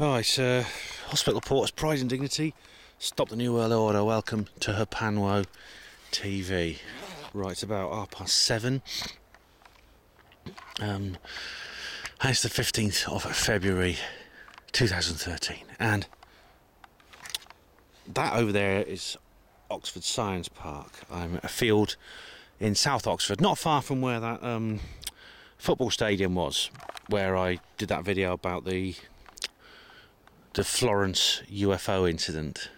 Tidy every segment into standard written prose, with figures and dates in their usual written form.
Right, hospital reporters, pride and dignity. Stop the New World Order. Welcome to Herpanwo TV. Right, it's about 7:30. And it's the 15th of February 2013. And that over there is Oxford Science Park. I'm at a field in South Oxford, not far from where that football stadium was, where I did that video about the Florence UFO incident,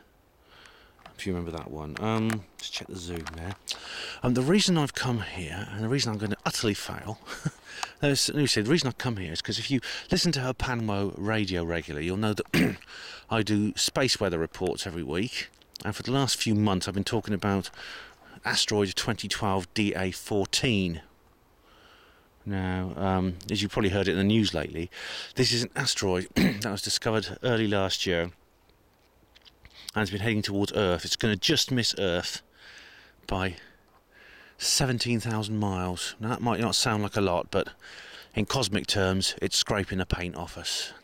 if you remember that one. Let's check the zoom there. The reason I've come here, and the reason I'm going to utterly fail, the reason I've come here is because if you listen to Herpanwo radio regularly, you'll know that I do space weather reports every week, and for the last few months I've been talking about Asteroids 2012 DA14. Now, as you probably heard it in the news lately, this is an asteroid that was discovered early last year and has been heading towards Earth. It's going to just miss Earth by 17,000 miles. Now, that might not sound like a lot, but in cosmic terms, it's scraping the paint off us.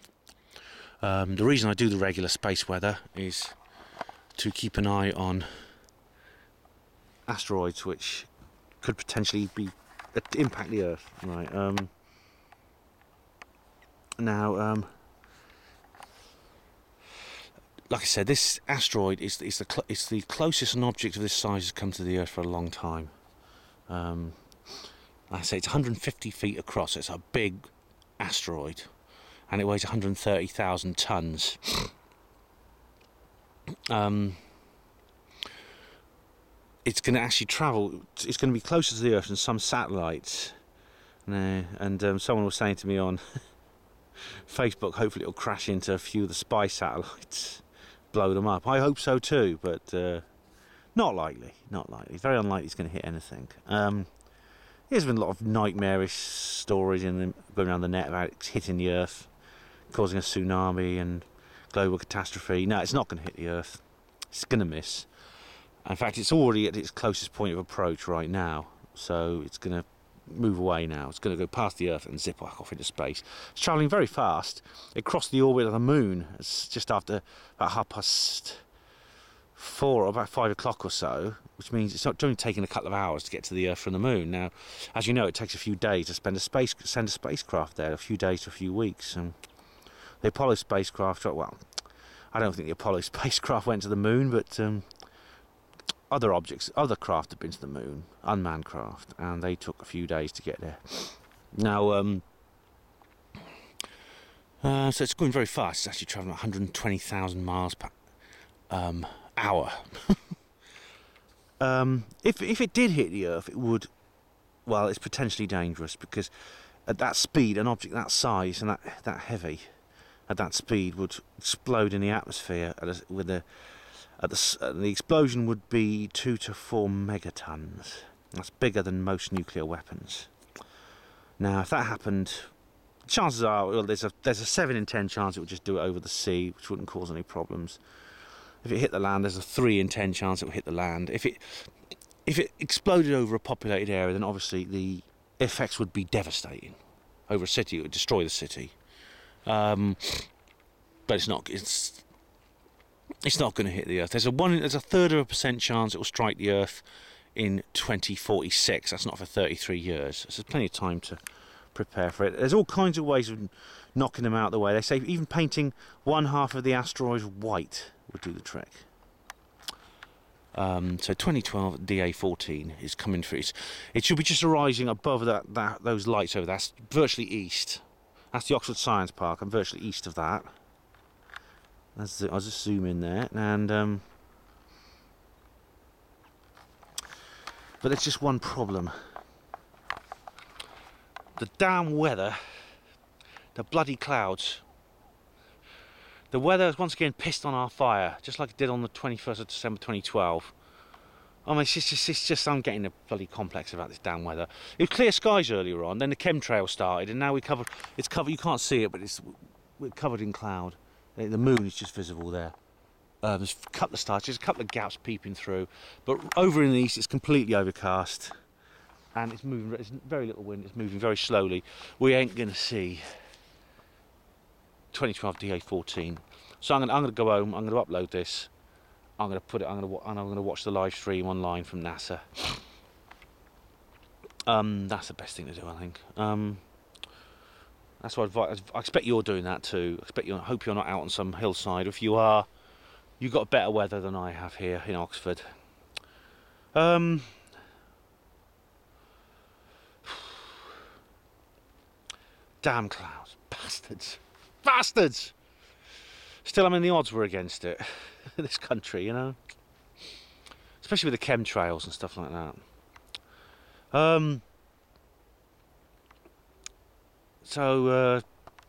The reason I do the regular space weather is to keep an eye on asteroids which could potentially impact the Earth, right? Like I said, this asteroid is the closest an object of this size has come to the Earth for a long time. Like I say, it's 150 feet across. So it's a big asteroid, and it weighs 130,000 tons. It's going to actually travel. It's going to be closer to the Earth than some satellites. And someone was saying to me on Facebook, hopefully it'll crash into a few of the spy satellites, blow them up. I hope so too, but not likely. Not likely. Very unlikely it's going to hit anything. There's been a lot of nightmarish stories going around the net about it hitting the Earth, causing a tsunami and global catastrophe. No, it's not going to hit the Earth. It's going to miss. In fact, it's already at its closest point of approach right now, so it's going to move away now. It's going to go past the Earth and zip back off into space. It's travelling very fast. It crossed the orbit of the Moon just after about 4:30 or about 5 o'clock or so, which means it's not only taking a couple of hours to get to the Earth from the Moon. Now, as you know, it takes a few days to send a spacecraft there, a few days to a few weeks. And the Apollo spacecraft, well, I don't think the Apollo spacecraft went to the Moon, but other craft have been to the Moon, unmanned craft, and they took a few days to get there. Now, so it's going very fast. It's actually travelling 120,000 miles per hour. If it did hit the Earth, it would, well, it's potentially dangerous, because at that speed, an object that size and that heavy, at that speed, would explode in the atmosphere the explosion would be 2 to 4 megatons. That's bigger than most nuclear weapons. Now, if that happened, chances are, well, there's a 7 in 10 chance it would just do it over the sea, which wouldn't cause any problems. If it hit the land, there's a 3 in 10 chance it would hit the land. If it exploded over a populated area, then obviously the effects would be devastating. Over a city, it would destroy the city. But it's not. It's not going to hit the Earth. There's a 1/3% chance it will strike the Earth in 2046. That's not for 33 years. So there's plenty of time to prepare for it. There's all kinds of ways of knocking them out of the way. They say even painting one half of the asteroid white would do the trick. So 2012 DA14 is coming through. It should be just rising above those lights over there. That's virtually east. That's the Oxford Science Park. I'm virtually east of that. I'll just zoom in there, and but there's just one problem. The damn weather, the bloody clouds. The weather has once again pissed on our fire, just like it did on the 21st of December 2012. I mean, it's just I'm getting a bloody complex about this damn weather. It was clear skies earlier on, then the chemtrail started, and now it's covered. You can't see it, but we're covered in cloud. The moon is just visible there. There's a couple of stars, just a couple of gaps peeping through. But over in the east, it's completely overcast. And it's moving, there's very little wind, it's moving very slowly. We ain't going to see 2012 DA14. So I'm going to go home. I'm going to upload this. I'm going to put it. I'm going to watch the live stream online from NASA. That's the best thing to do, I think. That's what I expect you're doing that too. I hope you're not out on some hillside. If you are, you've got better weather than I have here in Oxford. Damn clouds, bastards. Still, I mean, the odds were against it. This country, you know, especially with the chemtrails and stuff like that. So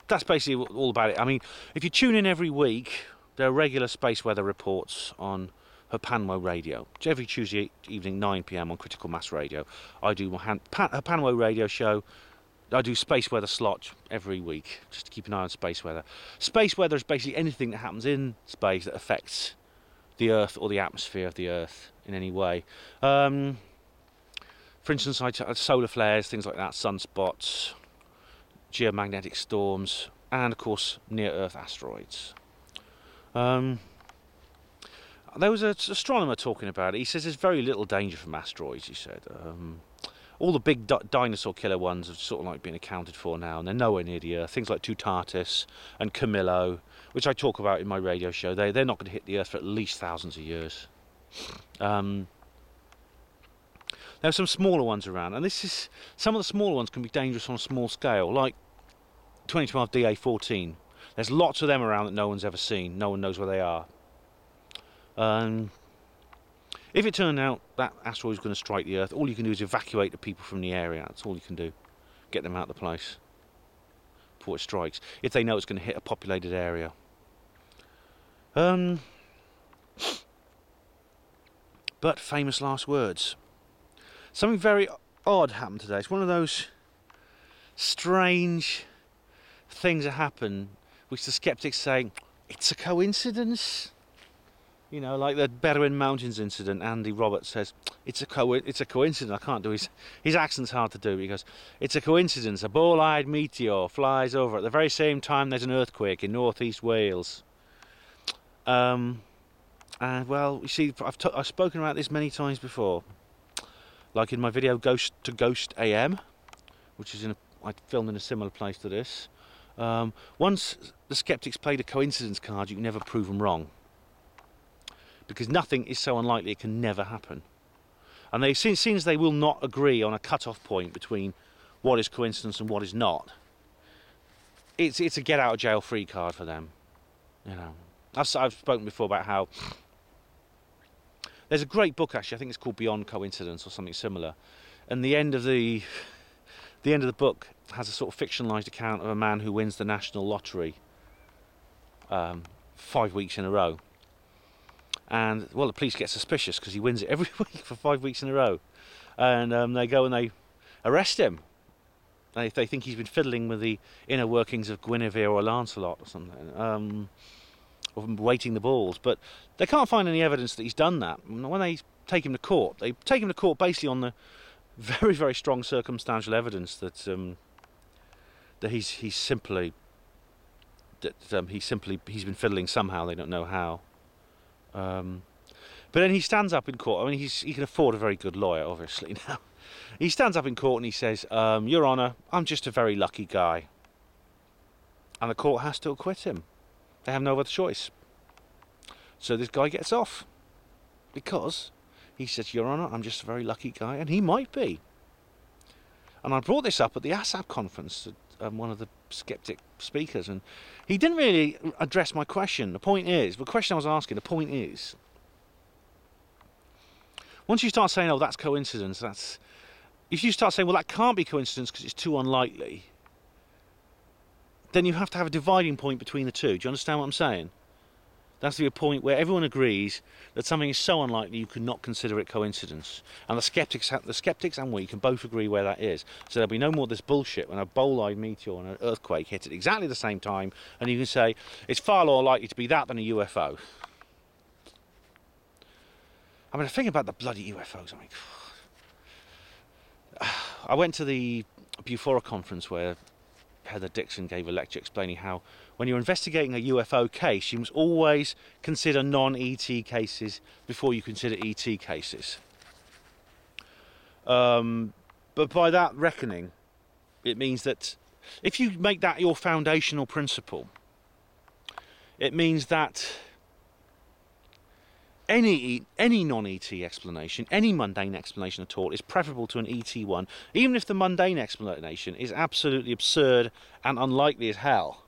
that's basically all about it. I mean, if you tune in every week, there are regular space weather reports on Herpanwo Radio. Every Tuesday evening, 9 PM on Critical Mass Radio. I do my Herpanwo Radio show. I do space weather slot every week, just to keep an eye on space weather. Space weather is basically anything that happens in space that affects the Earth or the atmosphere of the Earth in any way. For instance, solar flares, things like that, sunspots, geomagnetic storms, and of course near-Earth asteroids. There was an astronomer talking about it. He says there's very little danger from asteroids, he said. All the big dinosaur killer ones have sort of like been accounted for now, and they're nowhere near the Earth. Things like Tutatis and Camillo, which I talk about in my radio show, they're not going to hit the Earth for at least thousands of years. There are some smaller ones around, and some of the smaller ones can be dangerous on a small scale, like 2012 DA14. There's lots of them around that no one's ever seen. No one knows where they are. If it turned out that asteroid is going to strike the Earth, all you can do is evacuate the people from the area. That's all you can do. Get them out of the place before it strikes, if they know it's going to hit a populated area. But famous last words. Something very odd happened today. It's one of those strange things that happen which the skeptics say, it's a coincidence. You know, like the Bedouin Mountains incident. Andy Roberts says, it's a coincidence. I can't do his accent's hard to do. He goes, it's a coincidence. A ball-eyed meteor flies over at the very same time there's an earthquake in northeast Wales. And well, you see, I've spoken about this many times before. Like in my video Ghost to Ghost AM, which is I filmed in a similar place to this. Once the skeptics play the coincidence card, you can never prove them wrong. Because nothing is so unlikely it can never happen. And since they will not agree on a cut-off point between what is coincidence and what is not, it's a get-out-of-jail-free card for them. You know, I've spoken before about how there's a great book, actually. I think it's called Beyond Coincidence or something similar. And the end of the book has a sort of fictionalised account of a man who wins the national lottery 5 weeks in a row. And, well, the police get suspicious because he wins it every week for 5 weeks in a row. And they go and they arrest him. They think he's been fiddling with the inner workings of Guinevere or Lancelot or something, or waiting the balls. But they can't find any evidence that he's done that. When they take him to court, basically on the very, very strong circumstantial evidence that he's been fiddling somehow. They don't know how. But then he stands up in court. I mean, he can afford a very good lawyer, obviously, now. He stands up in court and he says, Your Honour, I'm just a very lucky guy. And the court has to acquit him. They have no other choice. So this guy gets off. Because he says, Your Honour, I'm just a very lucky guy. And he might be. And I brought this up at the ASAP conference, one of the skeptic speakers, and he didn't really address my question. The question I was asking, once you start saying, oh, that's coincidence, if you start saying, well, that can't be coincidence because it's too unlikely, then you have to have a dividing point between the two. Do you understand what I'm saying? There has to be a point where everyone agrees that something is so unlikely you cannot consider it coincidence. And the skeptics and we can both agree where that is. So there'll be no more of this bullshit when a bowl-eyed meteor and an earthquake hit at exactly the same time, and you can say it's far more likely to be that than a UFO. I mean, the thing about the bloody UFOs, I mean, I went to the Bufora conference where Heather Dixon gave a lecture explaining how when you're investigating a UFO case, you must always consider non-ET cases before you consider ET cases. But by that reckoning, it means that if you make that your foundational principle, it means that any non-ET explanation, any mundane explanation at all, is preferable to an ET one, even if the mundane explanation is absolutely absurd and unlikely as hell.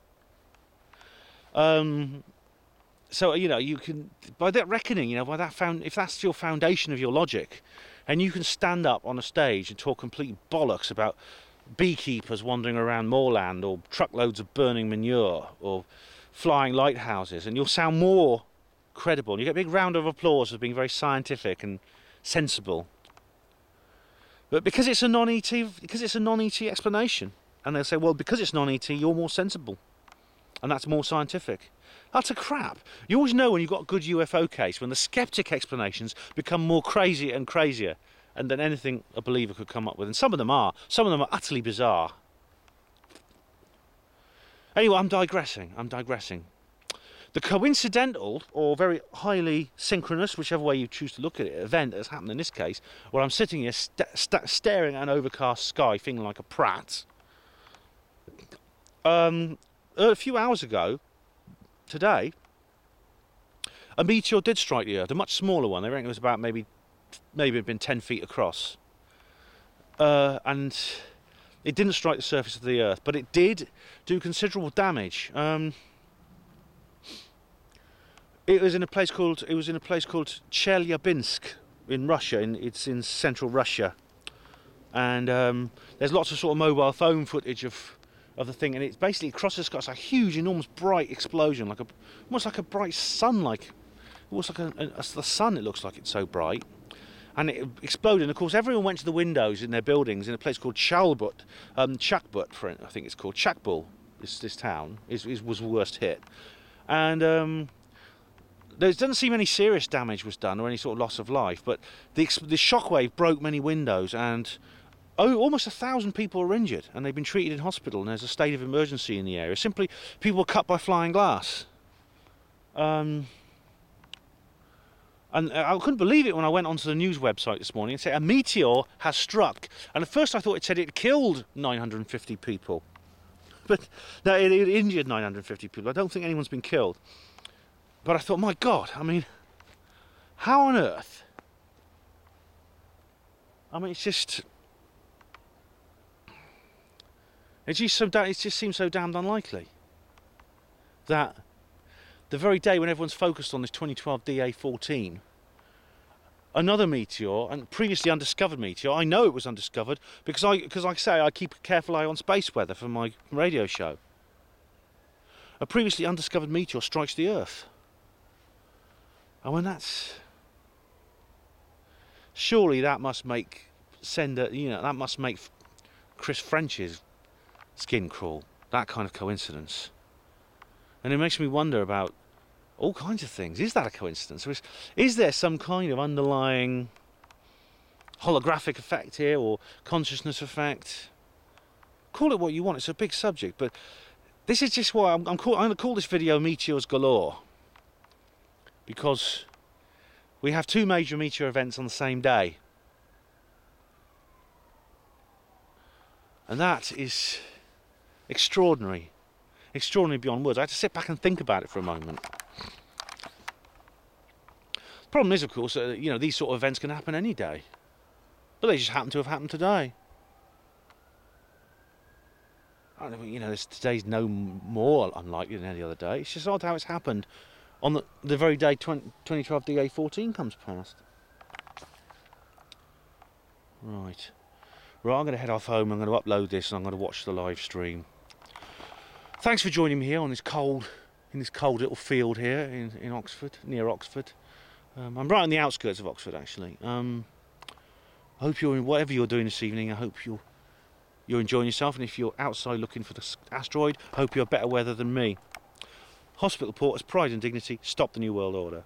So you can, by that reckoning, by that if that's your foundation of your logic, and you can stand up on a stage and talk complete bollocks about beekeepers wandering around moorland, or truckloads of burning manure, or flying lighthouses, and you'll sound more credible, and you get a big round of applause for being very scientific and sensible. But because it's a non-ET explanation, and they'll say, well, because it's non-ET, you're more sensible, and that's more scientific. That's a crap. You always know when you've got a good UFO case, when the skeptic explanations become more crazy and crazier than anything a believer could come up with. And some of them are utterly bizarre. Anyway, I'm digressing. The coincidental, or very highly synchronous, whichever way you choose to look at it, event that's happened in this case, where I'm sitting here staring at an overcast sky, feeling like a prat. A few hours ago, today, a meteor did strike the Earth, a much smaller one. They reckon it was about maybe it'd been 10 feet across. And it didn't strike the surface of the Earth, but it did do considerable damage. It was in a place called Chelyabinsk in Russia. It's in central Russia, and there's lots of sort of mobile phone footage of the thing, and it's basically across the sky. It's a huge, enormous, bright explosion, almost like a bright sun, almost like the sun. It looks like it's so bright, and it exploded. And of course, everyone went to the windows in their buildings in a place called Chakbut, I think it's called Chakbul. This town was worst hit, and there doesn't seem any serious damage was done or any sort of loss of life, but the shockwave broke many windows, and almost 1,000 people were injured, and they've been treated in hospital, and there's a state of emergency in the area. Simply, people were cut by flying glass. And I couldn't believe it when I went onto the news website this morning and said a meteor has struck. And at first I thought it said it killed 950 people. But no, it injured 950 people. I don't think anyone's been killed. But I thought, my God, I mean, how on earth? I mean, it just seems so damned unlikely that the very day when everyone's focused on this 2012 DA14, another meteor, and previously undiscovered meteor, I know it was undiscovered because I say I keep a careful eye on space weather for my radio show. A previously undiscovered meteor strikes the Earth. And when surely that must make that must make Chris French's skin crawl. That kind of coincidence. And it makes me wonder about all kinds of things. Is that a coincidence? Or is there some kind of underlying holographic effect here, or consciousness effect? Call it what you want. It's a big subject, but this is just why I'm going to call this video Meteors Galore. Because we have two major meteor events on the same day. And that is extraordinary. Extraordinary beyond words. I had to sit back and think about it for a moment. The problem is, of course, these sort of events can happen any day. But they just happen to have happened today. I don't know, today's no more unlikely than any other day. It's just odd how it's happened on the very day 2012 DA14 comes past. Right, I'm going to head off home. I'm going to upload this, and I'm going to watch the live stream. Thanks for joining me here in this cold little field here in Oxford, near Oxford. I'm right on the outskirts of Oxford, actually. I hope whatever you're doing this evening, I hope you're enjoying yourself, and if you're outside looking for the asteroid, I hope you're better weather than me. Hospital Porters, pride and dignity, stop the New World Order.